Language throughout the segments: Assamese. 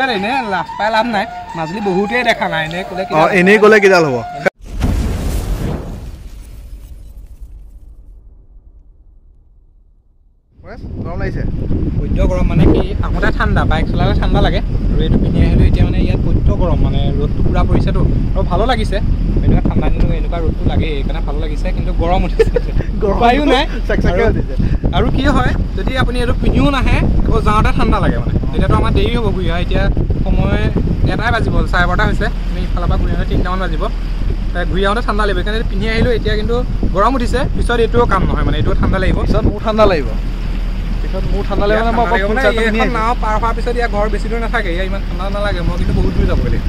পিছত এনে লাভ পাই লাভ নাই মাজুলী বহুতেই দেখা নাই এনে ক'লে এনেই ক'লে কিডাল হ'ব গৰম লাগিছে বৈদ্য গৰম মানে কি আহোঁতে ঠাণ্ডা বাইক চলালে ঠাণ্ডা লাগে আৰু এইটো পিন্ধি আহিলোঁ এতিয়া মানে ইয়াত বৈদ্য গৰম মানে ৰ'দটো পূৰা পৰিছেতো আৰু ভালো লাগিছে এনেকুৱা ঠাণ্ডা দিনত এনেকুৱা ৰ'দটো লাগে সেইকাৰণে ভালো লাগিছে কিন্তু গৰম উঠিছে উপায়ো নাই আৰু কি হয় যদি আপুনি এইটো পিন্ধিও নাহে আকৌ যাওঁতে ঠাণ্ডা লাগে মানে তেতিয়াতো আমাৰ দেৰি হ'ব ঘূৰি অহা এতিয়া সময় 1টাই বাজিব 12:30 হৈছে আমি ইফালৰ পৰা ঘূৰি আহোঁতে 3টামান বাজিব ঘূৰি আহোঁতে ঠাণ্ডা লাগিব সেইকাৰণে পিন্ধি আহিলোঁ এতিয়া কিন্তু গৰম উঠিছে পিছত এইটোও কাম নহয় মানে এইটোও ঠাণ্ডা লাগিব পিছত মোৰ ঠাণ্ডা লাগিব মোৰ ঠাণ্ডা লাগে মানে মই নাও পাৰ হোৱাৰ পিছত ইয়াৰ ঘৰ বেছি দূৰ নাথাকে ইয়াৰ ইমান ঠাণ্ডা নালাগে মই কিন্তু বহুত দূৰ যাবগৈ লাগিব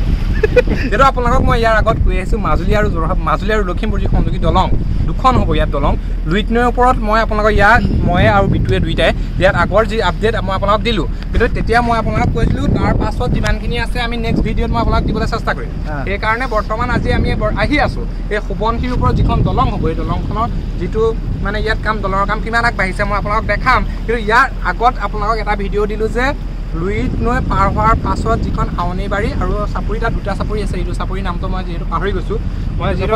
যিহেতু আপোনালোকক মই ইয়াৰ আগত কৈ আহিছোঁ মাজুলী আৰু যোৰহাট মাজুলী আৰু লখিমপুৰ যি সংযোগী দলং দুখন হ'ব ইয়াত দলং লুইত নৈৰ ওপৰত মই আপোনালোকক ইয়াত মই আৰু বিটুৱে দুইটাই ইয়াত আগৰ যি আপডেট মই আপোনালোকক দিলোঁ কিন্তু তেতিয়া মই আপোনালোকক কৈছিলোঁ তাৰ পাছত যিমানখিনি আছে আমি নেক্সট ভিডিঅ'ত মই আপোনালোকক দিবলৈ চেষ্টা কৰিম সেইকাৰণে বৰ্তমান আজি আমি আহি আছোঁ এই সোৱণশিৰিৰ ওপৰত যিখন দলং হ'ব এই দলংখনৰ যিটো মানে ইয়াত দলঙৰ কাম কিমান আগবাঢ়িছে মই আপোনালোকক দেখাম কিন্তু ইয়াৰ আগত আপোনালোকক এটা ভিডিঅ' দিলোঁ যে লুইত নৈ পাৰ হোৱাৰ পাছত যিখন আউনীবাৰী আৰু চাপৰি তাত দুটা চাপৰি আছে এইটো চাপৰিৰ নামটো মই যিহেতু পাহৰি গৈছোঁ মই যিহেতু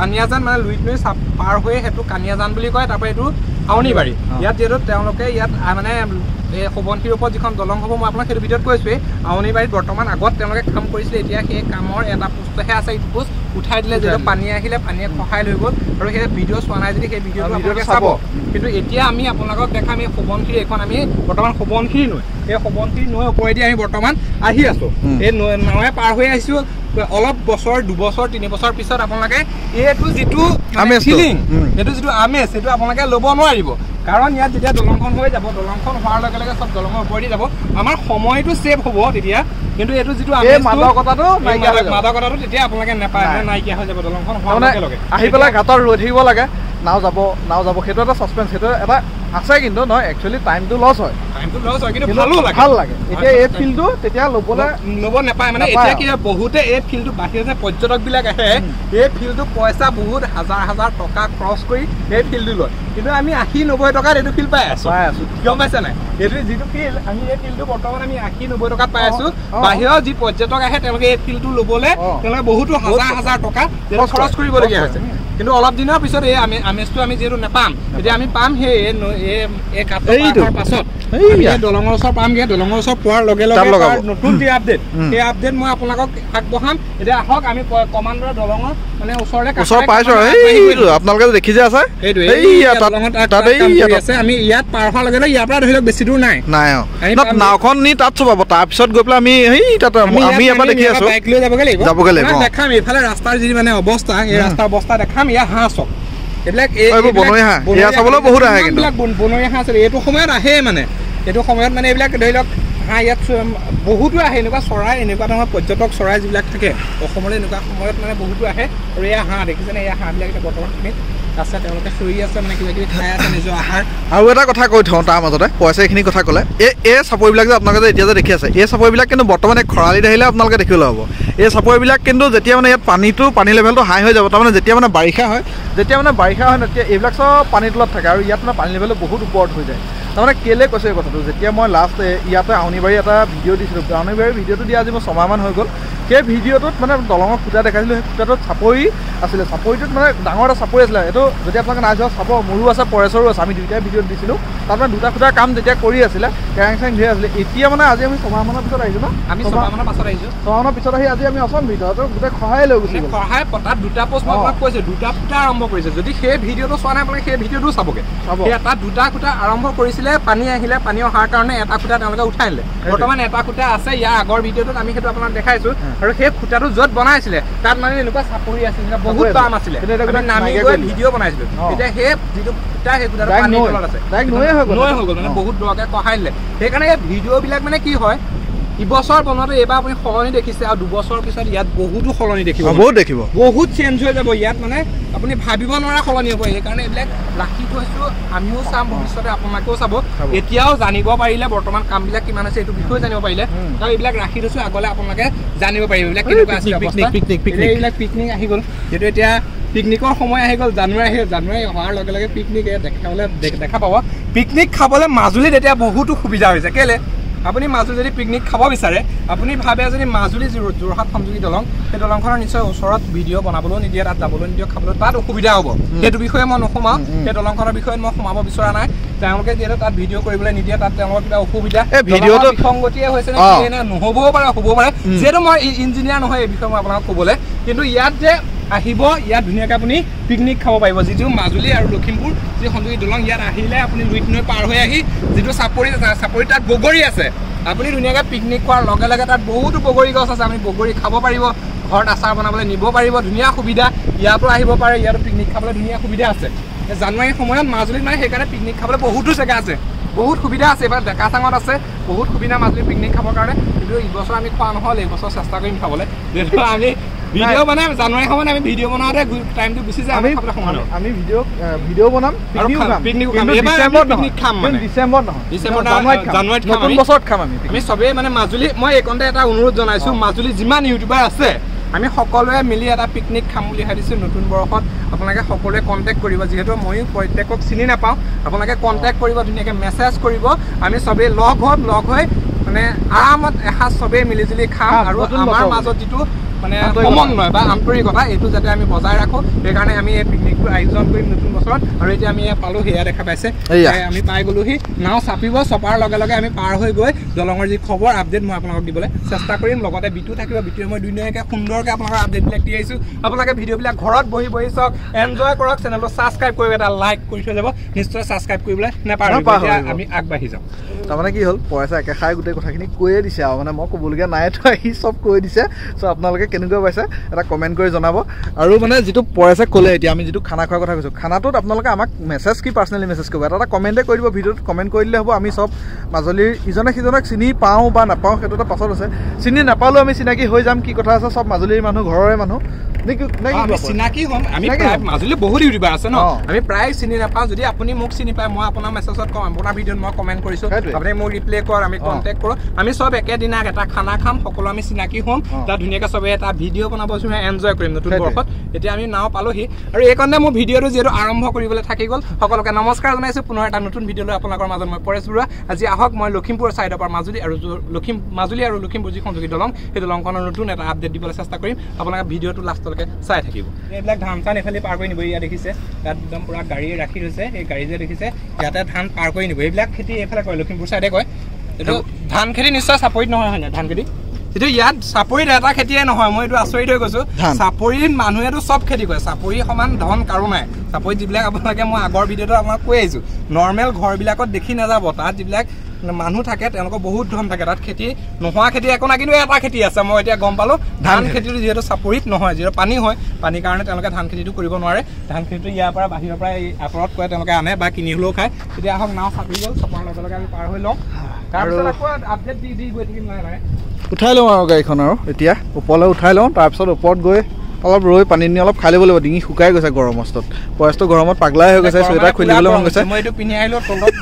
কানিয়াজান মানে লুইত নৈ পাৰ হৈ সেইটো কানিয়াজান বুলি কয় তাৰপৰা এইটো আউনীবাৰী ইয়াত যিহেতু তেওঁলোকে ইয়াত মানে এই সোৱণশিৰিৰ ওপৰত যিখন দলং হ'ব মই আপোনাক সেইটো ভিডিঅ'ত কৈছোঁৱেই আউনীবাৰীত বৰ্তমান আগত তেওঁলোকে কাম কৰিছিলে এতিয়া সেই কামৰ এটা পোষ্টহে আছে এইটো পোষ্ট উঠাই দিলে যিহেতু পানী আহিলে পানীয়ে খহাই লৈ গ'ল আৰু সেই ভিডিঅ' চোৱা নাই যদি সেই ভিডিঅ'টো আপোনালোকে চাব কিন্তু এতিয়া আমি আপোনালোকক দেখাম এই সোৱণশিৰি এইখন আমি বৰ্তমান সোৱণশিৰি নৈ এই সোৱণশিৰি নৈ ওপৰেদি আমি বৰ্তমান আহি আছোঁ এই নাৱে পাৰ হৈ আহিছোঁ অলপ বছৰ 2 বছৰ 3 বছৰ পিছত আপোনালোকে এইটো যিটো ফিলিং এইটো যিটো আমেজ সেইটো আপোনালোকে ল'ব নোৱাৰিব কাৰণ ইয়াত যেতিয়া দলংখন হৈ যাব দলংখন হোৱাৰ লগে লগে চব দলঙৰ ওপৰেদি যাব আমাৰ সময়টো ছেভ হ'ব তেতিয়া কিন্তু এইটো যিটো মাদকতাটো তেতিয়া আপোনালোকে নাপায় নাইকিয়া হৈ যাব দলংখন হোৱাৰ লগে লগে আহি পেলাই ঘাটত ৰৈ থাকিব লাগে নাও যাব সেইটো এটা ছাছপেন্স সেইটো এটা আছে কিন্তু নহয় একচুৱেলি টাইমটো লছ হয় কিন্তু ভাল লাগে এতিয়া এই ফিল্ডটো তেতিয়া ল'ব নাপায় মানে এতিয়া কি হয় বহুতে এই ফিল্ডটো বাহিৰৰ যে পৰ্যটকবিলাক আহে এই ফিল্ডটো পইচা বহুত হাজাৰ টকা খৰচ কৰি এই ফিল্ডটো লয় কিন্তু আমি 80-90 টকাত এইটো ফিল্ড পাই আছোঁ গম পাইছে নাই এইটো যিটো ফিল্ড আমি এই ফিল্ডটো বৰ্তমান আমি 80-90 টকাত পাই আছোঁ বাহিৰৰ যি পৰ্যটক আহে তেওঁলোকে এই ফিল্ডটো ল'বলৈ তেওঁলোকে বহুতো হাজাৰ টকা খৰচ কৰিবলগীয়া হৈছে কিন্তু অলপ দিনৰ পিছত এই আমেজটো আমি যিহেতু নাপাম এতিয়া আমি পাম সেই পাছত দলঙৰ ওচৰ পামগৈ দলঙৰ ওচৰ পোৱাৰ লগে লগে নতুন যি আপডেট সেই আপডেট মই আপোনালোকক আগবঢ়াম এতিয়া আহক আমি কমাণ্ডৰ দলঙৰ মানে ওচৰ পাইছোঁ আপোনালোকে দেখি যে আছে আমি ইয়াত পাৰ হোৱাৰ লগে লগে ইয়াৰ পৰা ধৰি লওক বেছি দূৰ নাই নাওখন নি তাত চপাব তাৰপিছত গৈ পেলাই আমি দেখি আছোঁ বাইক লৈ যাবগৈ লাগিব দেখাম এইফালে ৰাস্তাৰ যি মানে অৱস্থা এই ৰাস্তাৰ অৱস্থা দেখাম ইয়াত হাঁহ চক এইবিলাক বনৰীয়া চাবলৈ বহুত আহে কিন্তু বনৰীয়া হাঁহ আছে এইটো সময়ত আহে মানে এইটো সময়ত মানে এইবিলাক ধৰি লওক হাঁহ ইয়াত বহুতো আহে এনেকুৱা চৰাই এনেকুৱা ধৰণৰ পৰ্যটক চৰাই যিবিলাক থাকে অসমলৈ এনেকুৱা সময়ত মানে বহুতো আহে আৰু এয়া হাঁহ দেখিছেনে এয়া হাঁহবিলাক এতিয়া বৰ্তমান সময়ত আছে তেওঁলোকে চৰি আছে মানে কিবা কিবি খাই আছে নিজৰ আহাৰ আৰু এটা কথা কৈ থওঁ তাৰ মাজতে পইচা এইখিনি কথা ক'লে এই চাপৰিবিলাক যে আপোনালোকে যে এতিয়া যে দেখি আছে এই চাপৰিবিলাক কিন্তু বৰ্তমান খৰালিত আহিলে আপোনালোকে দেখিবলৈ হ'ব এই চাপৰিবিলাক কিন্তু যেতিয়া মানে ইয়াত পানী লেভেলটো হাই হৈ যাব তাৰমানে যেতিয়া মানে বাৰিষা হয় তেতিয়া এইবিলাক চব পানীৰ তলত থাকে আৰু ইয়াত মানে পানী লেভেলটো বহুত ওপৰত হৈ যায় তাৰমানে কেলৈ কৈছোঁ এই কথাটো যেতিয়া মই লাষ্ট ইয়াতে আউনীবাৰী এটা ভিডিঅ' দিছিলোঁ আউনীবাৰীৰ ভিডিঅ'টো দিয়া আজি মোৰ 6 মাহমান হৈ গ'ল সেই ভিডিঅ'টোত মানে দলঙৰ খুঁটা দেখাইছিলোঁ সেই খুঁটাটোত চাপৰি আছিলে চাপৰিটোত মানে ডাঙৰ এটা চাপৰি আছিলে এইটো যদি আপোনালোকে নাই যোৱা চাব মোৰো আছে পৰেশৰো আছে আমি দুইটাই ভিডিঅ'ত দিছিলোঁ তাত মানে দুটা খুঁটাৰ কাম যেতিয়া কৰি আছিলে কেৰাং চেং ধৰি আছিলে এতিয়া মানে আজি আমি 6 মাহমানৰ পিছত আহিছোঁ ন আমি 6 মাহমানৰ পাছত আহিছোঁ 6 মাহৰ পিছত আহি আজি আমি অসম ভিতৰত গোটেই খহাই লৈ গৈছোঁ খহাই পতাত দুটা পোষ্ট মই আপোনাক কৈছোঁ দুটা খুঁটা আৰম্ভ কৰিছে যদি সেই ভিডিঅ'টো চোৱা নাই আপোনালোকে সেই ভিডিঅ'টো চাবগৈ তাত দুটা খুঁটা আৰম্ভ কৰিছিলে পানী আহিলে পানী অহাৰ কাৰণে এটা খুঁটা তেওঁলোকে উঠাই দিলে বৰ্তমান এটা খুঁটা আছে ইয়াৰ আগৰ ভিডিঅ'টোত আমি সেইটো আপোনাক দেখাইছোঁ আৰু সেই খুঁটাটো য'ত বনাইছিলে তাত মানে এনেকুৱা চাপৰি আছিলে বহুত দাম আছিলে নামি গৈ ভিডিঅ' বনাইছিলোঁ এতিয়া সেই যিটো খুঁটা সেই খুঁটাটো পানীৰ তলত আছে নৈ হৈ গ'ল মানে বহুত দৰকৈ খহাই দিলে সেইকাৰণে এই ভিডিঅ'বিলাক মানে কি হয় ইবছৰ বনোৱাটো এইবাৰ আপুনি সলনি দেখিছে আৰু 2 বছৰ পিছত ইয়াত বহুতো সলনি দেখিব বহুত চেঞ্জ হৈ যাব ইয়াত মানে আপুনি ভাবিব নোৱাৰা সলনি হ'ব সেইকাৰণে এইবিলাক ৰাখি থৈছোঁ আমিও চাম ভৱিষ্যতে আপোনালোকেও চাব এতিয়াও জানিব পাৰিলে বৰ্তমান কামবিলাক কিমান আছে এইটো বিষয়ে জানিব পাৰিলে আৰু এইবিলাক ৰাখি থৈছোঁ আগলৈ আপোনালোকে জানিব পাৰিব এইবিলাক কেনেকুৱা আছে এইবিলাক পিকনিক আহি গ'ল যিহেতু এতিয়া পিকনিকৰ সময় আহি গ'ল জানুৱাৰী অহাৰ লগে লগে পিকনিক দেখাবলৈ দেখা পাব পিকনিক খাবলৈ মাজুলীত এতিয়া বহুতো সুবিধা হৈছে কেলৈ আপুনি মাজুলী যদি পিকনিক খাব বিচাৰে আপুনি ভাবে যদি মাজুলী যোৰহাট সংযোগী দলং সেই দলংখনৰ নিশ্চয় ওচৰত ভিডিঅ' বনাবলৈও নিদিয়ে তাত যাবলৈ নিদিয়ে খাবলৈ তাত অসুবিধা হ'ব সেইটো বিষয়ে মই নোসোমাওঁ সেই দলংখনৰ বিষয়ে মই সোমাব বিচৰা নাই তেওঁলোকে যিহেতু তাত ভিডিঅ' কৰিবলৈ নিদিয়ে তাত তেওঁলোকৰ কিবা অসুবিধা ভিডিঅ'টো বিসংগতিয়ে হৈছে নে নহ'বও পাৰে হ'বও পাৰে যিহেতু মই ইঞ্জিনিয়াৰ নহয় এই বিষয়ে মই আপোনাক ক'বলৈ কিন্তু ইয়াত যে আহিব ইয়াত ধুনীয়াকৈ আপুনি পিকনিক খাব পাৰিব যিটো মাজুলী আৰু লখিমপুৰ যি সংযোগী দলং ইয়াত আহিলে আপুনি লুইত নৈ পাৰ হৈ আহি যিটো চাপৰি তাত বগৰী আছে আপুনি ধুনীয়াকৈ পিকনিক খোৱাৰ লগে লগে তাত বহুতো বগৰী গছ আছে আপুনি বগৰী খাব পাৰিব ঘৰত আচাৰ বনাবলৈ নিব পাৰিব ধুনীয়া সুবিধা ইয়াৰ পৰা আহিব পাৰে ইয়াতো পিকনিক খাবলৈ ধুনীয়া সুবিধা আছে জানুৱাৰী সময়ত মাজুলীত মানে সেইকাৰণে পিকনিক খাবলৈ বহুতো জেগা আছে বহুত সুবিধা আছে এইবাৰ ডেকাচাঙত আছে বহুত সুবিধা মাজুলী পিকনিক খাবৰ কাৰণে কিন্তু এইবছৰ আমি খোৱা নহ'ল এইবছৰ চেষ্টা কৰিম খাবলৈ যিহেতু আমি ভিডিঅ' মানে জানুৱাৰী সময়ত আমি ভিডিঅ' বনাওঁতে টাইমটো গুচি যায় আমি ভিডিঅ' বনাম পিকনিক খাম জানুৱাৰীত খাম বছৰত খাম আমি চবেই মানে মাজুলী মই এইকণতে এটা অনুৰোধ জনাইছোঁ মাজুলী যিমান ইউটিউবাৰ আছে আমি সকলোৱে মিলি এটা পিকনিক খাম বুলি ভাবিছোঁ নতুন বৰ্ষত আপোনালোকে সকলোৱে কণ্টেক্ট কৰিব যিহেতু ময়ো প্ৰত্যেকক চিনি নাপাওঁ আপোনালোকে কণ্টেক্ট কৰিব ধুনীয়াকৈ মেছেজ কৰিব আমি চবেই লগ হৈ মানে আৰামত এসাঁজ চবেই মিলিজুলি খাম আৰু আমাৰ মাজত যিটো মানে সমন্বয় বা আন্তৰিকতা এইটো যাতে আমি বজাই ৰাখোঁ সেইকাৰণে আমি এই পিকনিকটো আয়োজন কৰিম নতুন বছৰত আৰু এতিয়া আমি পালোঁ সেয়া দেখা পাইছে আমি পাই গ'লোহি নাও চাপিব চপাৰ লগে লগে আমি পাৰ হৈ গৈ দলঙৰ যি খবৰ আপডেট মই আপোনালোকক দিবলৈ চেষ্টা কৰিম লগতে বিটু থাকিব বিটুৱে মই ধুনীয়াকৈ সুন্দৰকৈ আপোনালোকৰ আপডেটবিলাক দি আহিছোঁ আপোনালোকে ভিডিঅ'বিলাক ঘৰত বহি বহি চাওক এনজয় কৰক চেনেলটো ছাবস্ক্ৰাইব কৰিব এটা লাইক কৰি থৈ যাব নিশ্চয় ছাবস্ক্ৰাইব কৰিবলৈ নাপাহৰিব আমি আগবাঢ়ি যাওঁ তাৰমানে কি হ'ল পইচা একেষাৰে গোটেই কথাখিনি কৈয়ে দিছে আৰু মানে মই ক'বলগীয়া নাই তো আহি চব কৈ দিছে চ' আপোনালোকে কেনেকুৱা পাইছে এটা কমেণ্ট কৰি জনাব আৰু মানে যিটো পইচা ক'লে এতিয়া আমি যিটো খানা খোৱাৰ কথা কৈছোঁ খানাটোত আপোনালোকে আমাক মেছেজ কি পাৰ্চনেলি মেছেজ কৰিব এটা কমেণ্টে কৰি দিব ভিডিঅ'ত কমেণ্ট কৰি দিলে হ'ব আমি চব মাজুলীৰ ইজনে সিজনক চিনি পাওঁ বা নাপাওঁ সেইটো এটা পাছত আছে চিনি নাপালেও আমি চিনাকি হৈ যাম কি কথা আছে চব মাজুলীৰ মানুহ ঘৰৰে মানুহ চিনাকি হ'ম আমি মাজুলী বহুত ইউটিউবাৰ আছে ন আমি প্ৰায় চিনি নাপাওঁ যদি আপুনি মোক চিনি পায় মই আপোনাৰ মেছেজত কম আপোনাৰ ভিডিঅ'ত মই কমেণ্ট কৰিছোঁ আপুনি মোক ৰিপ্লাই কৰ আমি কণ্টেক্ট কৰোঁ আমি চব একেদিনাক এটা খানা খাম সকলো আমি চিনাকি হ'ম তাত ধুনীয়াকৈ চবে এটা ভিডিঅ' বনাব এনজয় কৰিম নতুন বৰ্ষত এতিয়া আমি নাও পালোহি আৰু এইকাৰণে মোৰ ভিডিঅ'টো যিহেতু আৰম্ভ কৰিবলৈ থাকি গ'ল সকলোকে নমস্কাৰ জনাইছোঁ পুনৰ এটা নতুন ভিডিঅ' লৈ আপোনালোকৰ মাজত মই পৰেশ বৰুৱা আজি আহক মই লখিমপুৰ ছাইডৰ পৰা মাজুলী আৰু লখিমপুৰ যি সংযোগী দলং সেই দলংখনৰ নতুন এটা আপডেট দিবলৈ চেষ্টা কৰিম আপোনালোকে ভিডিঅ'টো লাষ্টলৈকে চাই থাকিব এইবিলাক ধান চান এইফালে পাৰ কৰি নিব ইয়াত দেখিছে তাত একদম পুৰা গাড়ী ৰাখি থৈছে সেই গাড়ী যে দেখিছে ইয়াতে ধান পাৰ কৰি নিব এইবিলাক খেতি এইফালে কয় লখিমপুৰ ছাইডে কয় এইটো ধান খেতি নিশ্চয় চাপৰিত নহয় হয় নাই ধান খেতি কিন্তু ইয়াত চাপৰিত এটা খেতিয়ে নহয় মই এইটো আচৰিত হৈ গৈছোঁ চাপৰিত মানুহেতো চব খেতি কৰে চাপৰি সমান ধন কাৰো নাই চাপৰিত যিবিলাক আপোনালোকে মই আগৰ ভিডিঅ'টো আপোনাক কৈ আহিছোঁ নৰ্মেল ঘৰবিলাকত দেখি নাযাব তাত যিবিলাক মানুহ থাকে তেওঁলোকৰ বহুত ধন থাকে তাত খেতি নোহোৱা খেতি একো নাই কিন্তু এটা খেতি আছে মই এতিয়া গম পালোঁ ধান খেতিটো যিহেতু চাপৰিত নহয় যিহেতু পানী হয় পানীৰ কাৰণে তেওঁলোকে ধান খেতিটো কৰিব নোৱাৰে ধান খেতিটো ইয়াৰ পৰা বাহিৰৰ পৰা এই আঁতৰত কৰে তেওঁলোকে আনে বা কিনি হ'লেও খায় তেতিয়া আহক নাও চাপি গ'ল চপাৰ লগে লগে আমি পাৰ হৈ লওঁ তাৰপিছত আকৌ আপডেট দি গৈ থাকিম নাই উঠাই লওঁ আৰু গাড়ীখন আৰু এতিয়া ওপৰলৈ উঠাই লওঁ তাৰপিছত ওপৰত গৈ অলপ ৰৈ পানী নি অলপ খাই ল'ব লাগিব ডিঙি শুকাই গৈছে গৰমত পয়সটো গৰমত পাগলাই হৈ গৈছে চুৱেটাৰ খুলিবলৈ মন গৈছে মই এইটো পিন্ধি আহিলোঁ তলত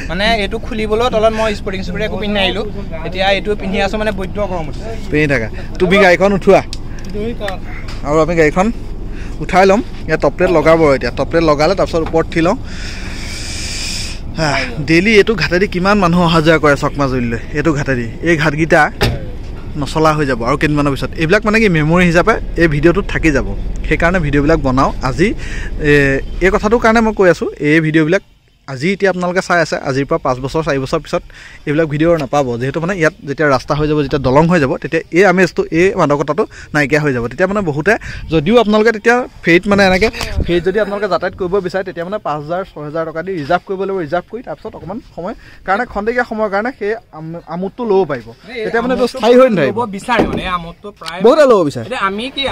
মানে এইটো খুলিবলৈ তলত মই স্পৰ্টিং একো পিন্ধি আহিলোঁ এতিয়া এইটো পিন্ধি আছোঁ মানে বৈদ্য গৰম উঠিছে পিন্ধি থাকা তুমি গাড়ীখন উঠোৱা আৰু আমি গাড়ীখন উঠাই ল'ম ইয়াত টপ প্লেট লগাব এতিয়া টপ প্লেট লগালে তাৰপিছত ওপৰত উঠি লওঁ ডেইলি এইটো ঘাটেদি কিমান মানুহ অহা যোৱা কৰে চক মাজুলীলৈ এইটো ঘাটেদি এই ঘাটকেইটা নচলা হৈ যাব আৰু কেইদিনমানৰ পিছত এইবিলাক মানে কি মেমৰি হিচাপে এই ভিডিঅ'টোত থাকি যাব সেইকাৰণে ভিডিঅ'বিলাক বনাওঁ আজি এই কথাটোৰ কাৰণে মই কৈ আছোঁ এই ভিডিঅ'বিলাক আজি এতিয়া আপোনালোকে চাই আছে আজিৰ পৰা 5 বছৰ 4 বছৰ পিছত এইবিলাক ভিডিঅ' নাপাব যিহেতু মানে ইয়াত যেতিয়া ৰাস্তা হৈ যাব যেতিয়া দলং হৈ যাব তেতিয়া এই আমেজটো এই মাদকতাটো নাইকিয়া হৈ যাব তেতিয়া মানে বহুতে যদিও আপোনালোকে তেতিয়া ফেৰীত মানে এনেকৈ ফেৰীত যদি আপোনালোকে যাতায়াত কৰিব বিচাৰে তেতিয়া মানে 5,000 6,000 টকা দি ৰিজাৰ্ভ কৰিব লাগিব ৰিজাৰ্ভ কৰি তাৰপিছত অকণমান সময় কাৰণে খন্তেকীয়া সময়ৰ কাৰণে সেই আমোদটো ল'ব পাৰিব তেতিয়া মানে এইটো স্থায়ী হৈ নাথাকিব বিচাৰে মানে আমোদটো প্ৰায় বহুতে ল'ব বিচাৰে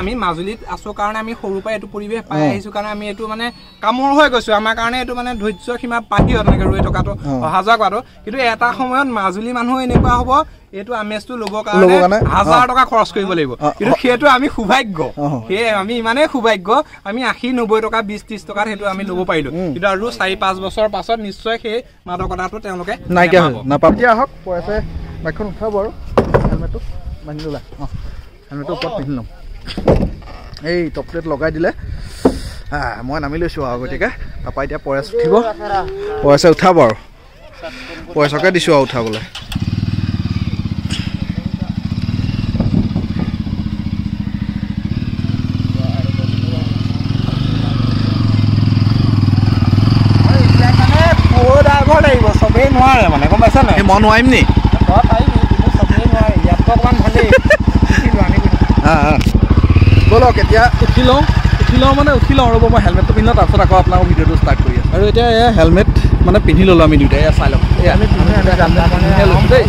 আমি মাজুলীত আছোঁ কাৰণে আমি সৰুৰ পৰা এইটো পৰিৱেশ পাই আহিছোঁ কাৰণে আমি এইটো মানে কামোৰ হৈ গৈছোঁ আমাৰ কাৰণে এইটো মানে ধৈৰ্য সীমা বাহিৰত এনেকৈ ৰৈ থকাটো অহা যোৱা কৰাটো কিন্তু এটা সময়ত মাজুলী মানুহ এনেকুৱা হ'ব এইটো আমেজটো ল'বৰ কাৰণে 1,000 টকা খৰচ কৰিব লাগিব কিন্তু সেইটো আমি সৌভাগ্য সেয়ে আমি ইমানেই সৌভাগ্য আমি 80-90 টকা 20-30 টকাত সেইটো আমি ল'ব পাৰিলোঁ কিন্তু আৰু 4-5 বছৰ পাছত নিশ্চয় সেই মাদকতাটো তেওঁলোকে নাইকিয়া হৈ নাপাব এতিয়া আহক পইচা বাইকখন উঠাব আৰু হেলমেটটো বান্ধি ল'লা হেলমেটটো ওপৰত পিন্ধি ল'ম এই টপ প্লেট লগাই দিলে মই নামি লৈছোঁ আৰু গতিকে তাৰপৰা এতিয়া পইচা উঠিব পইচা উঠাব আৰু পইচাকে দিছোঁ আৰু উঠাবলৈ চবেই নোৱাৰে মানে গম পাইছা নাই মই নোৱাৰিম নি তই পাৰিবি কিন্তু চবেই নোৱাৰে ইয়াততো অকণমান ভালেই শিকিলোঁ আমি ব'লক এতিয়া উঠি লওঁ ৰ'ব মই হেলমেটটো পিন্ধি লওঁ তাৰপিছত আকৌ আপোনালোকৰ ভিডিঅ'টো ষ্টাৰ্ট কৰি আছোঁ আৰু এতিয়া এয়া হেলমেট মানে পিন্ধি ল'লোঁ আমি দুয়োটাই এয়া চাই লওঁ দেই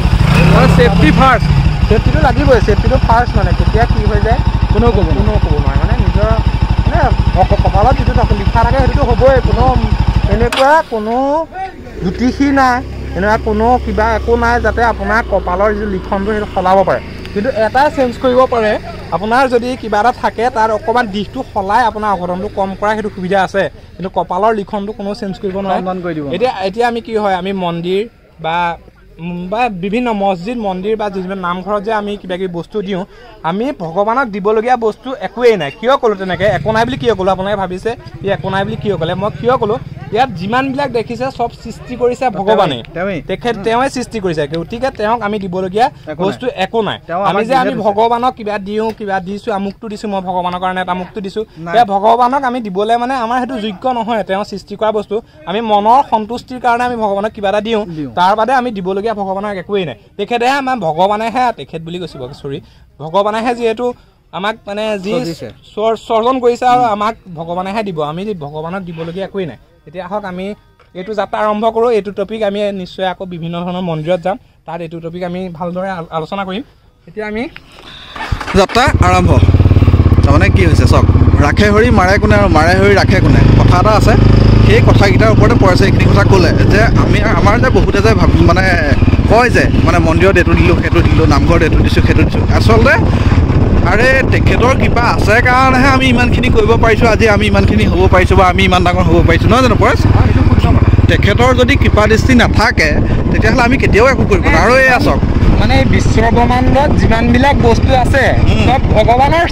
মানে ছেফটি ফাৰ্ষ্ট ছেফটিটো লাগিবই ছেফটিটো ফাৰ্ষ্ট মানে কেতিয়া কি হৈ যায় কোনেও ক'ব নোৱাৰে মানে নিজৰ মানে কপালত যিটো লিখা থাকে সেইটোতো হ'বই এনেকুৱা কোনো জ্যোতিষী নাই এনেকুৱা কোনো কিবা একো নাই যাতে আপোনাৰ কপালৰ যিটো লিখনটো সেইটো সলাব পাৰে কিন্তু এটাই চেঞ্জ কৰিব পাৰে আপোনাৰ যদি কিবা এটা থাকে তাৰ অকণমান দিশটো সলাই আপোনাৰ অঘটনটো কম কৰা সেইটো সুবিধা আছে কিন্তু কপালৰ লিখনটো কোনো চেঞ্জ কৰিব নোৱাৰে এতিয়া আমি কি হয় আমি মন্দিৰ বা বিভিন্ন মছজিদ মন্দিৰ বা যিবিলাক নামঘৰত যে আমি কিবা কিবি বস্তু দিওঁ আমি ভগৱানক দিবলগীয়া বস্তু একোৱেই নাই কিয় ক'লোঁ তেনেকৈ একো নাই বুলি কিয় ক'লোঁ আপোনালোকে ভাবিছে ই একো নাই বুলি কিয় ক'লে মই কিয় ক'লোঁ ইয়াত যিমানবিলাক দেখিছে চব সৃষ্টি কৰিছে ভগৱানে তেওঁৱে সৃষ্টি কৰিছে গতিকে তেওঁক আমি দিবলগীয়া বস্তু একো নাই আমি যে আমি ভগৱানক কিবা দিওঁ কিবা দিছোঁ আমুকটো দিছোঁ মই ভগৱানৰ কাৰণে এটা আমুকটো দিছোঁ এতিয়া ভগৱানক আমি দিবলৈ মানে আমাৰ সেইটো যোগ্য নহয় তেওঁ সৃষ্টি কৰা বস্তু আমি মনৰ সন্তুষ্টিৰ কাৰণে আমি ভগৱানক কিবা এটা দিওঁ তাৰ বাদে আমি দিবলগীয়া ভগৱানক একোৱেই নাই তেখেতেহে আমাৰ ভগৱানেহে তেখেত বুলি কৈছোঁ চৰি ভগৱানেহে যিহেতু আমাক মানে যি স্বৰ্জন কৰিছে আৰু আমাক ভগৱানেহে দিব আমি ভগৱানক দিবলগীয়া একোৱেই নাই এতিয়া আহক আমি এইটো যাত্ৰা আৰম্ভ কৰোঁ এইটো টপিক আমি নিশ্চয় আকৌ বিভিন্ন ধৰণৰ মন্দিৰত যাম তাত এইটো টপিক আমি ভালদৰে আলোচনা কৰিম এতিয়া আমি যাত্ৰা আৰম্ভ তাৰমানে কি হৈছে চাওক ৰাখে হৰি মাৰে কোনে আৰু মাৰে হৰি ৰাখে কোনে কথা এটা আছে সেই কথাকেইটাৰ ওপৰতে পৰেছে এইখিনি কথা ক'লে যে আমাৰ যে বহুতে যে মানে কয় যে মানে মন্দিৰত এইটো দিলোঁ সেইটো দিলোঁ নামঘৰত এইটো দিছোঁ সেইটো দিছোঁ আচলতে আৰে তেখেতৰ কিবা আছে কাৰণেহে আমি ইমানখিনি কৰিব পাৰিছোঁ আজি আমি ইমানখিনি হ'ব পাৰিছোঁ বা আমি ইমান ডাঙৰ হ'ব পাৰিছোঁ নহয় জানো পৰেশ তেখেতৰ যদি কৃপা দৃষ্টি নাথাকে তেতিয়াহ'লে আমি কেতিয়াও একো কৰিব নোৱাৰোঁ আৰু এই আচক মানে বিশ্ব ব্ৰহ্মাণ্ডত যিমানবিলাক বস্তু আছে চব ভগৱানৰ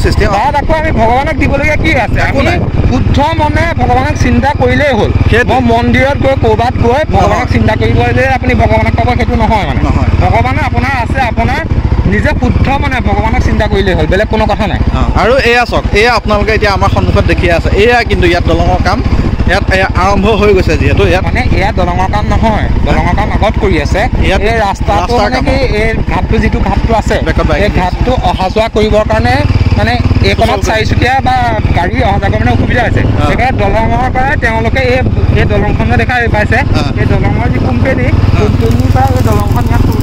সৃষ্টি তাত আকৌ আমি ভগৱানক দিবলগীয়া কি আছে আমি শুদ্ধ মনে ভগৱানক চিন্তা কৰিলেই হ'ল মই মন্দিৰত গৈ ক'ৰবাত গৈ ভগৱানক চিন্তা কৰিব যে আপুনি ভগৱানক পাব সেইটো নহয় মানে ভগৱানে আপোনাৰ আছে আপোনাৰ নিজে শুদ্ধ মানে ভগৱানক চিন্তা কৰিলেই হ'ল বেলেগ কোনো কথা নাই আৰু এয়া চাওক এয়া আপোনালোকে এতিয়া আমাৰ সন্মুখত দেখি আছে এয়া কিন্তু ইয়াত দলঙৰ কাম ইয়াত আৰম্ভ হৈ গৈছে যিহেতু ইয়াত মানে এয়া দলঙৰ কাম নহয় দলঙৰ কাম আগত কৰি আছে এই ৰাস্তাটো মানে কি এই ঘাটটো যিটো ঘাটটো আছে এই ঘাটটো অহা যোৱা কৰিবৰ কাৰণে মানে এইখনত চাৰিচুকীয়া বা গাড়ী অহা যোৱা মানে অসুবিধা হৈছে সেইকাৰণে দলঙৰ পৰাই তেওঁলোকে এই দলংখনে দেখা পাইছে এই দলঙৰ যি কোম্পেনীৰ পৰা এই দলংখন ইয়াত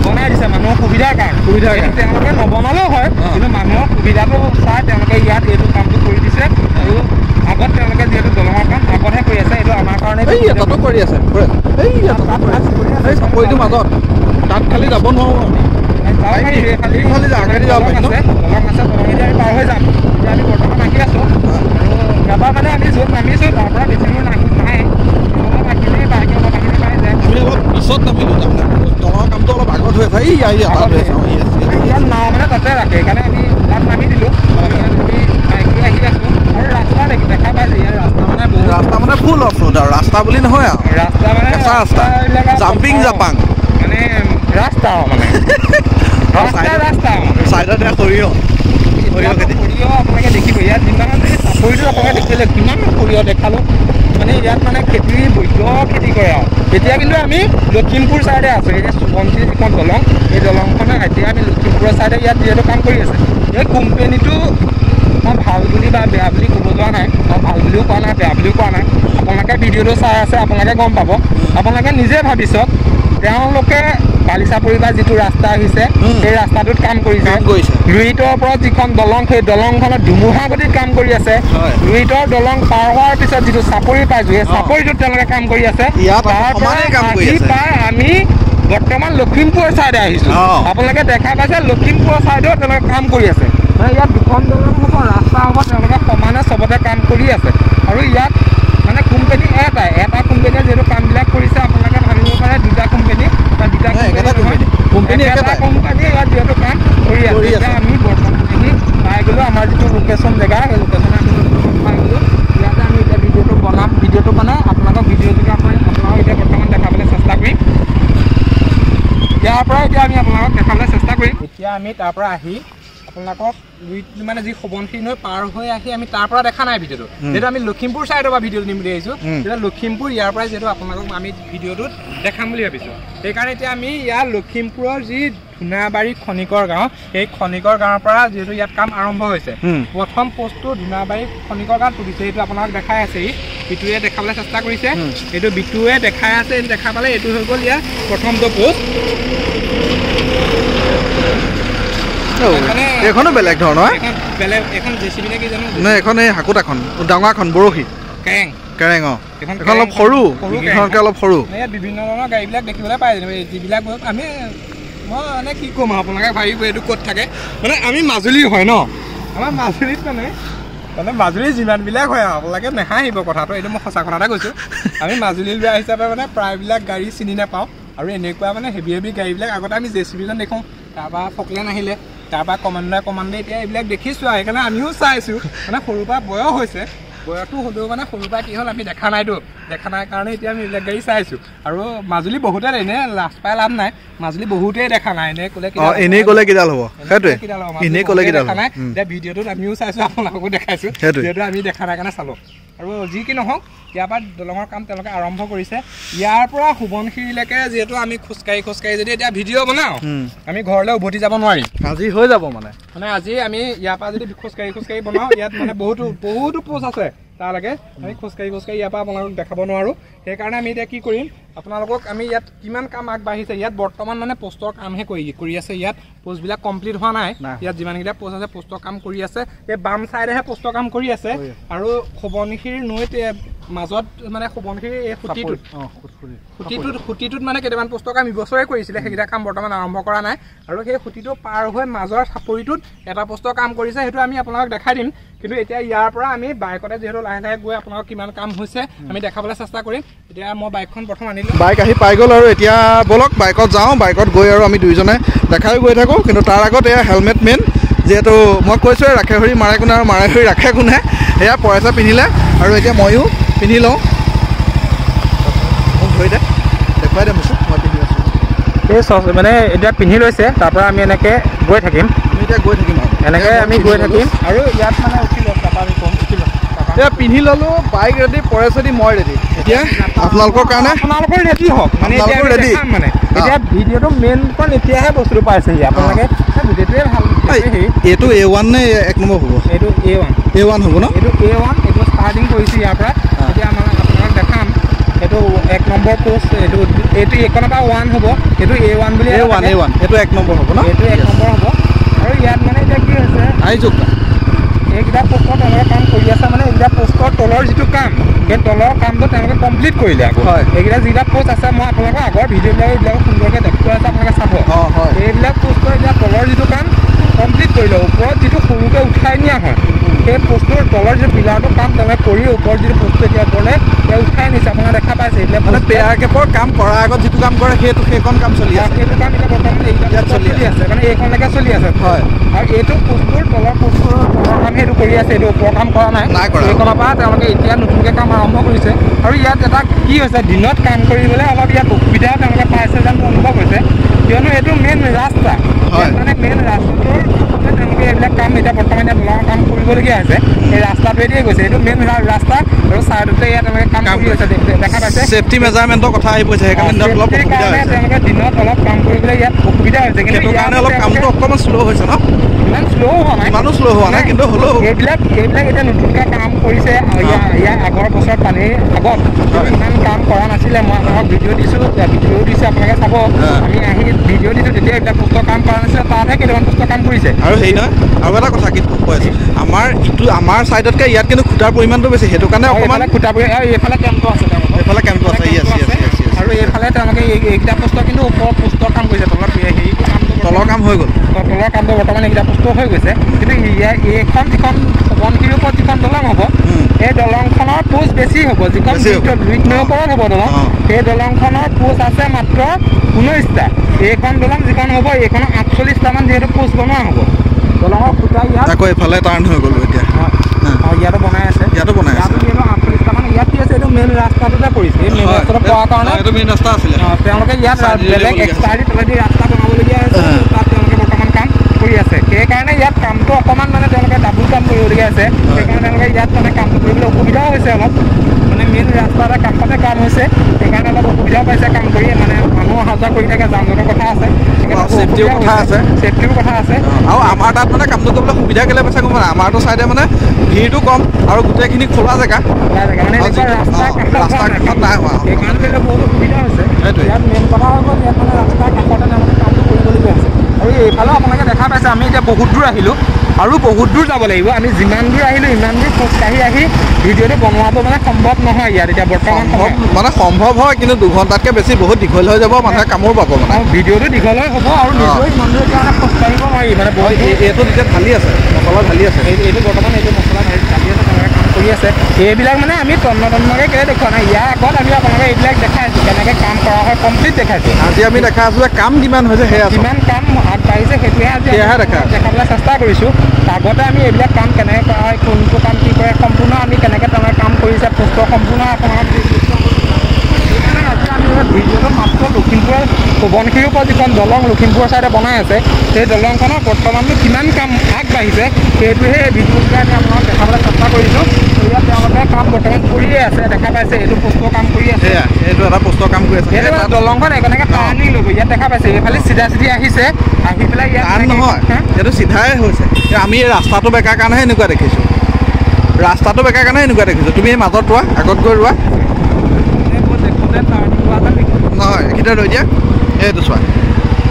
বনাই দিছে মানুহৰ সুবিধাৰ কাৰণে তেওঁলোকে নবনালেও হয় কিন্তু মানুহৰ সুবিধাটো চাই তেওঁলোকে ইয়াত এইটো কামটো কৰি দিছে আৰু আগত তেওঁলোকে যিহেতু দলঙৰ কাম আগতহে কৰি আছে এইটো আমাৰ কাৰণে তাতো কৰি আছে চাপৰিটোৰ মাজত তাত খালি যাব নোৱাৰোঁ দলং আছে দলঙেদি আমি পাৰ হৈ যাম এতিয়া আমি বৰ্তমান আহি আছোঁ আৰু এবাৰ মানে আমি য'ত নামিছোঁ তাৰ পৰা বেছি দূৰ নাই অলপ আহিলেই বাইকে অলপ আহিলে পাই যায় আমি অলপ পিছত নামিলোঁ তাৰমানে দলঙৰ কামটো অলপ আগত হৈ আছে ইয়াত নাও মানে তাতে ৰাখে সেইকাৰণে আমি তাত নামি দিলোঁ আমি বাইক লৈ আহি আছোঁ আৰু ৰাস্তা দেখা পাইছে ইয়াৰ ৰাস্তা মানে ফুল অফ ৰোড আৰু ৰাস্তা বুলি নহয় আৰু ৰাস্তা মানে কেঁচা ৰাস্তা জাম্পিং জাপাং মানে ৰাস্তা মানে চাইডতে সৰিয়হ আপোনালোকে দেখিব ইয়াত যিমান চাপৰিটো আপোনালোকে দেখিলে কিমান সৰিয়হ দেখালোঁ মানে ইয়াত মানে খেতি বৈধ খেতি কৰে আৰু এতিয়া কিন্তু আমি লখিমপুৰ ছাইডে আছোঁ এতিয়া সোৱণশিৰি যিখন দলং এই দলংখনে এতিয়া আমি লখিমপুৰৰ ছাইডে ইয়াত যিহেতু কাম কৰি আছে এই কোম্পেনীটো মই ভাল বুলি বা বেয়া বুলি ক'ব যোৱা নাই মই ভাল বুলিও কোৱা নাই বেয়া বুলিও কোৱা নাই আপোনালোকে ভিডিঅ'টো চাই আছে আপোনালোকে গম পাব আপোনালোকে নিজে ভাবি চাওক তেওঁলোকে বালিচাপৰি বা যিটো ৰাস্তা আহিছে সেই ৰাস্তাটোত কাম কৰিছে লুইটৰ ওপৰত যিখন দলং সেই দলংখনত ধুমুহা গতিত কাম কৰি আছে লুইটৰ দলং পাৰ হোৱাৰ পিছত যিটো চাপৰি পাইছোঁ সেই চাপৰিটোত তেওঁলোকে কাম কৰি আছে আমি বৰ্তমান লখিমপুৰ ছাইডে আহিছোঁ আপোনালোকে দেখা পাইছে লখিমপুৰৰ ছাইডেও তেওঁলোকে কাম কৰি আছে মানে ইয়াত দুখন দলং হ'ব ৰাস্তা হ'ব তেওঁলোকে সমানে চবতে কাম কৰি আছে আৰু ইয়াত মানে কোম্পানী এটা কোম্পানীয়ে যিহেতু কামবিলাক কৰিছে আপোনালোকে ভাবিব পাৰে দুটা কোম্পানী বা দুটা কোম্পানী ইয়াত যিহেতু কাম কৰি আছে এতিয়া আমি বৰ্তমান আহি পাই গ'লোঁ আমাৰ যিটো লোকেশ্যন জেগা সেই লোকেশ্যনে আমি পাই গ'লোঁ ইয়াতে আমি এতিয়া ভিডিঅ'টো বনাম ভিডিঅ'টো মানে আপোনালোকক ভিডিঅ'টোকে আপোনালোকক এতিয়া বৰ্তমান দেখাবলৈ চেষ্টা কৰিম ইয়াৰ পৰা এতিয়া আমি আপোনালোকক দেখাবলৈ চেষ্টা কৰিম এতিয়া আমি তাৰ পৰা আহি আপোনালোকক মানে যি সোৱণশিৰি নৈ পাৰ হৈ আহি আমি তাৰ পৰা দেখা নাই ভিডিঅ'টো যিহেতু আমি লখিমপুৰ ছাইডৰ পৰা ভিডিঅ'টো নিম বুলি আহিছোঁ তেতিয়া লখিমপুৰ ইয়াৰ পৰাই যিহেতু আপোনালোকক আমি ভিডিঅ'টোত দেখাম বুলি ভাবিছোঁ সেইকাৰণে এতিয়া আমি ইয়াৰ লখিমপুৰৰ যি ধুনাবাৰী খনিকৰ গাঁও সেই খনিকৰ গাঁৱৰ পৰা যিহেতু ইয়াত কাম আৰম্ভ হৈছে প্ৰথম পোষ্টটো ধুনাবাৰী খনিকৰ গাঁৱত তুলিছে এইটো আপোনালোক দেখাই আছে বিটুৱে দেখাবলৈ চেষ্টা কৰিছে এইটো বিটুৱে দেখাই আছে দেখা পালে এইটো হৈ গ'ল ইয়াৰ প্ৰথমটো পোষ্ট এখনো বেলেগ ধৰণৰ বেলেগ এখন জেচিবি নে কি জানো নাই এখন এই হাকুটাখন ডাঙৰখন বৰশী কেৰেং কেৰেং এখন অলপ সৰু এইখনকে অলপ সৰু ইয়াত বিভিন্ন ধৰণৰ গাড়ীবিলাক দেখিবলৈ পায় যিবিলাক আমি মই মানে কি ক'ম আপোনালোকে ভাবিব এইটো ক'ত থাকে মানে আমি মাজুলীৰ হয় ন আমাৰ মাজুলীত মানে মাজুলীৰ যিমানবিলাক হয় আপোনালোকে নাহাঁহিব কথাটো এইটো মই সঁচা কথা এটা কৈছোঁ আমি মাজুলীৰ ল'ৰা হিচাপে মানে প্ৰায়বিলাক গাড়ী চিনি নাপাওঁ আৰু এনেকুৱা মানে হেভি গাড়ীবিলাক আগতে আমি জেচিবিখন দেখোঁ তাৰপৰা ফকলেন আহিলে তাৰপৰা কমাণ্ডাৰ এতিয়া এইবিলাক দেখিছোঁ আৰু সেইকাৰণে আমিও চাইছোঁ মানে সৰুৰ পৰা বয়স হৈছে বয়সটো হ'লেও মানে সৰুৰ পৰা কি হ'ল আমি দেখা নাইতো দেখা নাই কাৰণে এতিয়া আমি এইবিলাক গাড়ী চাইছোঁ আৰু মাজুলী বহুতে এনেই লাজ পাই লাভ নাই মাজুলী বহুতেই দেখা নাই এনেই ক'লে এনেই ক'লে কিডাল হ'ব সেইটোৱে এনেই ক'লে দেখা নাই এতিয়া ভিডিঅ'টোত আমিও চাইছোঁ আপোনালোকো দেখাইছোঁ যিহেতু আমি দেখা নাই কাৰণে চালোঁ আৰু যি কি নহওক ইয়াৰ পৰা দলঙৰ কাম তেওঁলোকে আৰম্ভ কৰিছে ইয়াৰ পৰা সোৱণশিৰিলৈকে যিহেতু আমি খোজকাঢ়ি যদি এতিয়া ভিডিঅ' বনাওঁ আমি ঘৰলৈ উভতি যাব নোৱাৰিম আজি হৈ যাব মানে আজি আমি ইয়াৰ পৰা যদি খোজকাঢ়ি বনাওঁ ইয়াত মানে বহুতো পোষ্ট আছে তালৈকে আমি খোজকাঢ়ি ইয়াৰ পৰা আপোনালোকক দেখাব নোৱাৰোঁ সেইকাৰণে আমি এতিয়া কি কৰিম আপোনালোকক আমি ইয়াত কিমান কাম আগবাঢ়িছে ইয়াত বৰ্তমান মানে পোষ্টৰ কামহে কৰি আছে ইয়াত পোষ্টবিলাক কমপ্লিট হোৱা নাই ইয়াত যিমানকেইটা পোষ্ট আছে পোষ্টৰ কাম কৰি আছে এই বাম চাইডেহে পোষ্টৰ কাম কৰি আছে আৰু সোৱণশিৰি নৈত মাজত মানে সোৱণশিৰি এই খুঁটিটোত মানে কেইটামান পোষ্টৰ কাম ইবছৰে কৰিছিলে সেইকেইটা কাম বৰ্তমান আৰম্ভ কৰা নাই আৰু সেই খুঁটিটো পাৰ হৈ মাজৰ চাপৰিটোত এটা পোষ্টৰ কাম কৰিছে সেইটো আমি আপোনালোকক দেখাই দিম কিন্তু এতিয়া ইয়াৰ পৰা আমি বাইকতে যিহেতু লাহে লাহে গৈ আপোনালোকক কিমান কাম হৈছে আমি দেখাবলৈ চেষ্টা কৰিম এতিয়া মই বাইকখন প্ৰথম আনিলোঁ বাইক আহি পাই গ'ল আৰু এতিয়া ব'লক বাইকত যাওঁ বাইকত গৈ আৰু আমি দুইজনে দেখাই গৈ থাকোঁ কিন্তু তাৰ আগত এয়া হেলমেট মেইন যিহেতু মই কৈছোঁ ৰাখে হৰি মাৰে কোনে আৰু মাৰে হৰি ৰাখে কোনে সেয়া পইচা পিন্ধিলে আৰু এতিয়া ময়ো পিন্ধি লওঁ মোক ধৰি দে দেখুৱাই দে মোক মই পিন্ধি আছোঁ এই মানে এতিয়া পিন্ধি লৈছে তাৰপৰা আমি এনেকৈ গৈ থাকিম আমি এতিয়া গৈ থাকিম আৰু এনেকৈ আমি গৈ থাকিম আৰু ইয়াত মানে উঠি লওঁ তাৰপৰা আমি কম উঠি লওঁ এতিয়া পিন্ধি ল'লোঁ বাইক ৰেডি পৰে যদি মই ৰেডি এতিয়া আপোনালোকৰ কাৰণে আপোনালোকৰ ৰেডি হওক মানে ৰেডি মানে এতিয়া ভিডিঅ'টো মেইনখন এতিয়াহে বস্তুটো পাইছেহি আপোনালোকে গোটেইটোৱে ভাল এইটো A1 নে 1 নম্বৰ হ'ব এইটো A1 হ'ব ন এইটো A1 এইটো ষ্টাৰ্টিং কৰিছোঁ ইয়াৰ পৰা এতিয়া আপোনালোক দেখাম এইটো 1 নম্বৰ পোষ্ট এইটো এইখনৰ পৰা 1 হ'ব এইটো A1 বুলি A1 এইটো 1 নম্বৰ হ'ব ন এইটো 1 নম্বৰ হ'ব আৰু ইয়াত মানে এতিয়া কি হৈছে আহিছোঁ এইকেইটা পোষ্টৰ তেওঁলোকে কাম কৰি আছে মানে এইকেইটা পোষ্টৰ তলৰ যিটো কাম সেই তলৰ কামটো তেওঁলোকে কমপ্লিট কৰিলে আকৌ এইকেইটা যিকেইটা পোষ্ট আছে মই আপোনালোকৰ আগৰ ভিডিঅ'বিলাক এইবিলাক সুন্দৰকৈ দেখুৱাই আছে আপোনালোকে চাব এইবিলাক পোষ্টৰ এতিয়া তলৰ যিটো কাম কমপ্লিট কৰিলে ওপৰত যিটো সৰুকৈ উঠাই নিয়া হয় সেই পোষ্টটোৰ তলৰ যিটো পিলাৰটো কাম তেওঁলোকে কৰি ওপৰত যিটো পোষ্টটো এতিয়া ওপৰলৈ তেওঁ উঠাই নিছে আপোনালোকে দেখা পাইছে এইবিলাক মানে পেয়াৰ কেপৰ কাম কৰাৰ আগত যিটো কাম কৰে সেইখন কাম চলি আছে সেইটো কাম এতিয়া বৰ্তমান এইবিলাক চলি আছে মানে এইখনলৈকে চলি আছে হয় আৰু এইটো পোষ্টটোৰ তলৰ পোষ্টটোৰ তলৰ কাম সেইটো কৰি আছে এইটো ওপৰৰ কাম কৰা নাই এইখনৰ পৰা তেওঁলোকে এতিয়া নতুনকৈ কাম আৰম্ভ কৰিছে আৰু ইয়াত এটা কি হৈছে দিনত কাম কৰিবলৈ অলপ ইয়াত অসুবিধা তেওঁলোকে পাইছে যেন অনুভৱ হৈছে কিয়নো এইটো মেইন ৰাস্তা মানে মেইন ৰাস্তাটোৰ তেওঁলোকে এইবিলাক কাম এতিয়া বৰ্তমান ইয়াত দলঙৰ কাম কৰিবলগীয়া হৈছে এই ৰাস্তাটোৱেদিয়ে গৈছে এইটো মেইন ৰাস্তা আৰু ছাইডতে ইয়াত তেওঁলোকে কাম কৰি আছে দেখা পাইছে ছেফটি মেজাৰমেণ্টৰ কথা আহি পৰিছে সেইকাৰণে অলপ অসুবিধা হৈছে তেওঁলোকে দিনত অলপ কাম কৰিবলৈ ইয়াত অসুবিধা হৈছে কিন্তু সেইটো কাৰণে অলপ কামটো অকণমান শ্ল' হৈছে ন ইমান শ্ল' হোৱা নাই ইমানো শ্ল' হোৱা নাই কিন্তু হ'লেও এইবিলাক এতিয়া নতুনকৈ কাম কৰিছে ইয়াৰ আগৰ বছৰ পানীৰ আগত ইমান কাম কৰা নাছিলে মই আপোনালোকক ভিডিঅ' দিছোঁ আপোনালোকে চাব আমি আহি ভিডিঅ' দিছোঁ তেতিয়া এইবিলাক পোষ্টৰ কাম কৰা নাছিলে তাতহে কেইটামান পোষ্টৰ কাম কৰিছে আৰু হেৰি নহয় আৰু এটা কথা কিন্তু কৈ আছোঁ আমাৰ ছাইডতকৈ ইয়াত কিন্তু খুটাৰ পৰিমাণটো বেছি সেইটো কাৰণে অকণমান খুটা আৰু এইফালে কেম্পটো আছে এইফালে কেম্পটো আছে আৰু এইফালে তেওঁলোকে এইকেইটা পোষ্টৰ কিন্তু ওপৰৰ পোষ্টৰ কাম কৰিছে তলৰ কাম হৈ গ'ল তলৰ কামটো বৰ্তমান এইকেইটা পোষ্ট হৈ গৈছে কিন্তু এইখন যিখন সোৱণশিৰিৰ ওপৰত যিখন দলং হ'ব এই দলংখনৰ পোষ্ট বেছি হ'ব যিখন দুই ওপৰত হ'ব দলং সেই দলংখনৰ পোষ্ট আছে মাত্ৰ 19টা এইখন দলং যিখন হ'ব এইখনৰ 48টামান যিহেতু পোষ্ট বনোৱা হ'ব দলঙৰ খুটা ইয়াত আকৌ এইফালে টাৰ্ণ হৈ গ'লো এতিয়া ইয়াতো বনাই আছে ইয়াতো বনাই আছে 48টামান ইয়াত কি আছে এইটো মেইন ৰাস্তাটোতে পৰিছে এই মেইন ৰাস্তাটো পোৱাৰ কাৰণে এইটো মেইন ৰাস্তা আছিলে তেওঁলোকে ইয়াত বেলেগ এক্সট্ৰা তলেদি ৰাস্তা বনাবলগীয়া হৈছে তাত তেওঁলোকে বৰ্তমান কাম কৰি আছে সেইকাৰণে ইয়াত কামটো অকণমান মানে তেওঁলোকে ডাবুল কাম কৰিবলগীয়া আছে সেইকাৰণে তেওঁলোকে ইয়াত মানে কামটো কৰিবলৈ অসুবিধাও হৈছে অলপ মানে মেইন ৰাস্তা এটা কাষতে কাম হৈছে সেইকাৰণে অলপ অসুবিধাও পাইছে কাম কৰি মানে মানুহ অহা যোৱা কৰি থাকে যান জঁটৰ কথা আছে ছেফটিৰ কথা আছে ছেফটিৰো কথা আছে আৰু আমাৰ তাত মানে কামটো কৰিবলৈ সুবিধা কেলে পাইছে গম পায় আমাৰতো চাইডে মানে ভিৰটো কম আৰু গোটেইখিনি খোলা জেগা মানে ৰাস্তা কাষত নাই হোৱা সেইকাৰণে বহুত অসুবিধা হৈছে ইয়াত মেইন কথা হৈ গ'ল ইয়াত মানে ৰাস্তাৰ কাষতে তেওঁলোকে কামটো কৰিবলগীয়া হৈছে আৰু এইফালেও আপোনালোকে দেখা পাইছে আমি এতিয়া বহুত দূৰ আহিলোঁ আৰু বহুত দূৰ যাব লাগিব আমি যিমান দূৰ আহিলোঁ ইমান দূৰ খোজকাঢ়ি আহি ভিডিঅ'টো বনোৱাটো মানে সম্ভৱ নহয় ইয়াত এতিয়া বৰ্তমান মানে সম্ভৱ হয় কিন্তু 2 ঘণ্টাতকৈ বেছি বহুত দীঘল হৈ যাব মানুহে কামোৰ পাব মানে আৰু ভিডিঅ'টো দীঘল হৈ হ'ব আৰু নিজেও ইমান দূৰ এতিয়া মানে খোজকাঢ়িব নোৱাৰি মানে এইটো এতিয়া ঢালি আছে মছলা ঢালি আছে এইটো বৰ্তমান এইটো মছলা ঢালি আছে তেওঁলোকে কাম কৰি আছে এইবিলাক মানে আমি তন্নতন্নকৈ কেলৈ দেখুওৱা নাই ইয়াৰ আগত আমি আপোনালোকে এইবিলাক দেখাই আছোঁ কেনেকৈ কাম কৰা হয় কমপ্লিট দেখাইছোঁ আজি আমি দেখাই আছোঁ যে কাম কিমান হৈছে সেয়া কিমান কাম আগবাঢ়িছে সেইটোহে আজি দেখাবলৈ চেষ্টা কৰিছোঁ আগতে আমি এইবিলাক কাম কেনেকৈ কৰা হয় কোনটো কাম কি কৰে সম্পূৰ্ণ আমি কেনেকৈ তেওঁলোকে কাম কৰিছে পোষ্ট সম্পূৰ্ণ আপোনাক সেইকাৰণে আজি আমি ভিডিঅ'টো মাত্ৰ লখিমপুৰৰ সোৱণশিৰিৰ ওপৰত যিখন দলং লখিমপুৰৰ ছাইডে বনাই আছে সেই দলংখনৰ বৰ্তমানটো কিমান কাম আগবাঢ়িছে সেইটোহে ভিডিঅ'টোকে আমি আপোনাক দেখাবলৈ চেষ্টা কৰিছোঁ ইয়াত তেওঁলোকে কাম বৰ্তমান কৰিয়ে আছে দেখা পাইছে এইটো পোষ্টৰ কাম কৰি আছে এইটো এটা পোষ্টৰ কাম কৰি আছে সেইটো দলংখন এনেকৈ টাৰ্ণিং ল'ব ইয়াত দেখা পাইছে এইফালে চিধা চিধি আহিছে আহি পেলাই ইয়াত নহয় এইটো চিধাই হৈছে আমি এই ৰাস্তাটো বেকাৰ কাৰণেহে এনেকুৱা দেখিছোঁ ৰাস্তাটো বেকাৰ কাৰণে এনেকুৱা দেখিছোঁ তুমি এই মাজত ৰোৱা আগত গৈ ৰোৱা নহয় এইকেইটা ৰৈ দিয়া এইটো চোৱা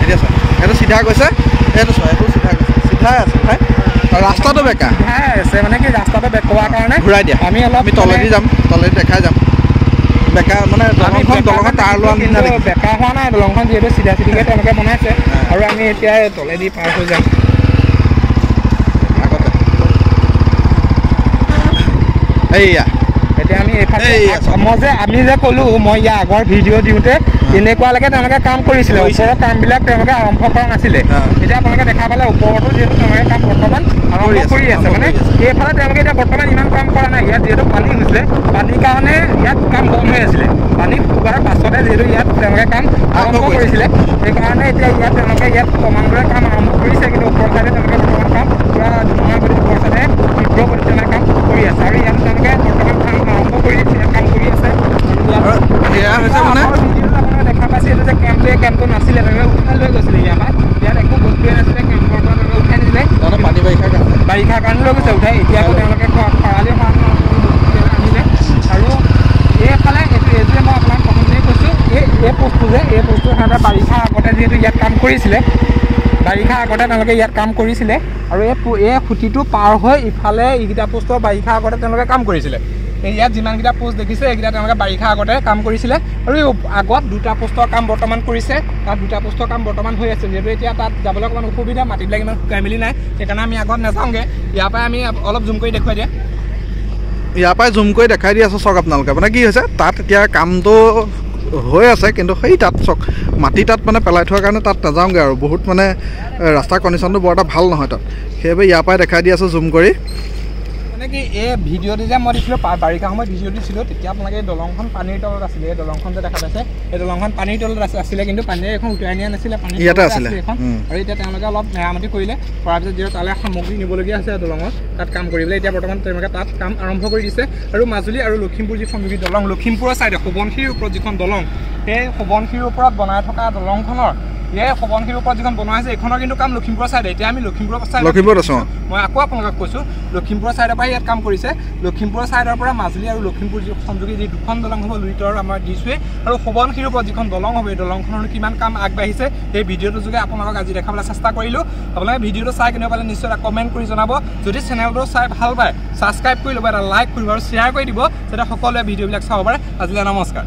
এতিয়া চোৱা এইটো চিধা গৈছে এইটো চোৱা এইটো চিধা গৈছে চিধাই আছে ৰাস্তাটো বেকাৰ আছে মানে কি ৰাস্তাটো বেকোৱাৰ কাৰণে ঘূৰাই দিয়া আমি অলপ তলেদি যাম তলেদি দেখাই যাম বেকাৰ মানে দলঙত তাঁৰ লোৱা নিচিনা বেকাৰ হোৱা নাই দলংখন যিহেতু চিধা চিধিকৈ তেওঁলোকে বনাইছে আৰু আমি এতিয়া তলেদি পাৰ হৈ যাম আগতে এইয়া এতিয়া আমি এইফালে আমি যে ক'লোঁ মই ইয়াৰ আগৰ ভিডিঅ' দিওঁতে এনেকুৱালৈকে তেওঁলোকে কাম কৰিছিলে ওপৰৰ কামবিলাক তেওঁলোকে আৰম্ভ কৰা নাছিলে এতিয়া আপোনালোকে দেখা পালে ওপৰতো যিহেতু তেওঁলোকে কাম বৰ্তমান আৰম্ভ কৰি আছে মানে এইফালে তেওঁলোকে এতিয়া বৰ্তমান ইমান কাম কৰা নাই ইয়াত যিহেতু পানী হৈছিলে পানীৰ কাৰণে ইয়াত কাম বন্ধ হৈ আছিলে পানী শুকোৱাৰ পাছতে যিহেতু ইয়াত তেওঁলোকে কাম আৰম্ভ কৰিছিলে সেইকাৰণে এতিয়া ইয়াত তেওঁলোকে ইয়াত ক্ৰমান্বয়ে কাম আৰম্ভ কৰিছে কিন্তু ওপৰ চাইডে তেওঁলোকে বৰ্তমান কাম পূৰা ধুনীয়া কৰি ওপৰ চাইডে তীব্ৰ কৰি তেওঁলোকে কাম কৰি আছে আৰু ইয়াত তেওঁলোকে বৰ্তমান কাম আৰম্ভ কৰি কাম কৰি আছে দেখা পাইছে এইটো যে কেম্পটো নাছিলে তেওঁলোকে উঠাই লৈ গৈছিলে ইয়াৰ পৰা ইয়াত একো বস্তুৱে নাছিলে কেম্পৰ পৰা তেওঁলোকে উঠাই নিছিলে পানী বাৰিষাৰ কাৰণে লৈ গৈছে উঠাই এতিয়া আকৌ তেওঁলোকে খৰালি আনিলে আৰু এইফালে এইটোৱে মই আপোনাক প্ৰথমতে কৈছোঁ এই পোষ্টটো সিহঁতে বাৰিষাৰ আগতে যিহেতু ইয়াত কাম কৰিছিলে বাৰিষাৰ আগতে তেওঁলোকে ইয়াত কাম কৰিছিলে আৰু এই খুঁটিটো পাৰ হৈ ইফালে এইকেইটা পোষ্টৰ বাৰিষাৰ আগতে তেওঁলোকে কাম কৰিছিলে ইয়াত যিমানকেইটা পোষ্ট দেখিছে এইকেইটা তেওঁলোকে বাৰিষা আগতে কাম কৰিছিলে আৰু আগত 2টা পোষ্টৰ কাম বৰ্তমান কৰিছে তাত 2টা পোষ্টৰ কাম বৰ্তমান হৈ আছে যিহেতু এতিয়া তাত যাবলৈ অকণমান অসুবিধা মাটিবিলাক ইমান শুকাই মেলি নাই সেইকাৰণে আমি আগত নাযাওঁগৈ ইয়াৰ পৰাই আমি অলপ জুম কৰি দেখুৱাই দিয়ে ইয়াৰ পৰাই জুম কৰি দেখাই দি আছোঁ চাওক আপোনালোকে মানে কি হৈছে তাত এতিয়া কামটো হৈ আছে কিন্তু সেই তাত চাওক মাটি তাত মানে পেলাই থোৱাৰ কাৰণে তাত নাযাওঁগৈ আৰু বহুত মানে ৰাস্তাৰ কণ্ডিশ্যনটো বৰ এটা ভাল নহয় তাত সেইবাবে ইয়াৰ পৰাই দেখাই দি আছোঁ জুম কৰি মানে কি এই ভিডিঅ'টো যে মই দিছিলোঁ বাৰিষা সময়ত ভিডিঅ' দিছিলোঁ তেতিয়া আপোনালোকে এই দলংখন পানীৰ তলত আছিলে এই দলংখন যে দেখা পাইছে এই দলংখন পানীৰ তলত আছিলে কিন্তু পানীয়ে এখন উটুৱাই নিয়া নাছিলে পানী ইয়াতে আছিলে এখন আৰু এতিয়া তেওঁলোকে অলপ মেৰামতি কৰিলে কৰাৰ পিছত যিহেতু তালৈ সামগ্ৰী নিবলগীয়া আছে দলঙত তাত কাম কৰিবলৈ এতিয়া বৰ্তমান তেওঁলোকে তাত কাম আৰম্ভ কৰি দিছে আৰু মাজুলী আৰু লখিমপুৰ যি সংযোগী দলং লখিমপুৰৰ ছাইডে সোৱণশিৰিৰ ওপৰত যিখন দলং সেই সোৱণশিৰিৰ ওপৰত বনাই থকা দলংখনৰ এই সোৱণশিৰিৰ ওপৰত যিখন বনোৱা হৈছে এইখনৰ কিন্তু কাম লখিমপুৰৰ ছাইডে এতিয়া আমি লখিমপুৰৰ লখিমপুৰত আছোঁ মই আকৌ আপোনালোকক কৈছোঁ লখিমপুৰৰ ছাইডৰ পৰা ইয়াত কাম কৰিছে লখিমপুৰৰ ছাইডৰ পৰা মাজুলী আৰু লখিমপুৰ যি সংযোগী যি 2খন দলং হ'ব লুইতৰ আমাৰ দিছোৱে আৰু সোৱণশিৰিৰ ওপৰত যিখন দলং হ'ব এই দলংখনৰ কিমান কাম আগবাঢ়িছে এই ভিডিঅ'টোৰ যোগে আপোনালোকক আজি দেখাবলৈ চেষ্টা কৰিলোঁ আপোনালোকে ভিডিঅ'টো চাই কেনেকুৱা পালে নিশ্চয় এটা কমেণ্ট কৰি জনাব যদি চেনেলটো চাই ভাল পায় ছাবস্ক্ৰাইব কৰি ল'ব এটা লাইক কৰিব আৰু শ্বেয়াৰ কৰি দিব যাতে সকলোৱে ভিডিঅ'বিলাক চাব পাৰে আজিলৈ নমস্কাৰ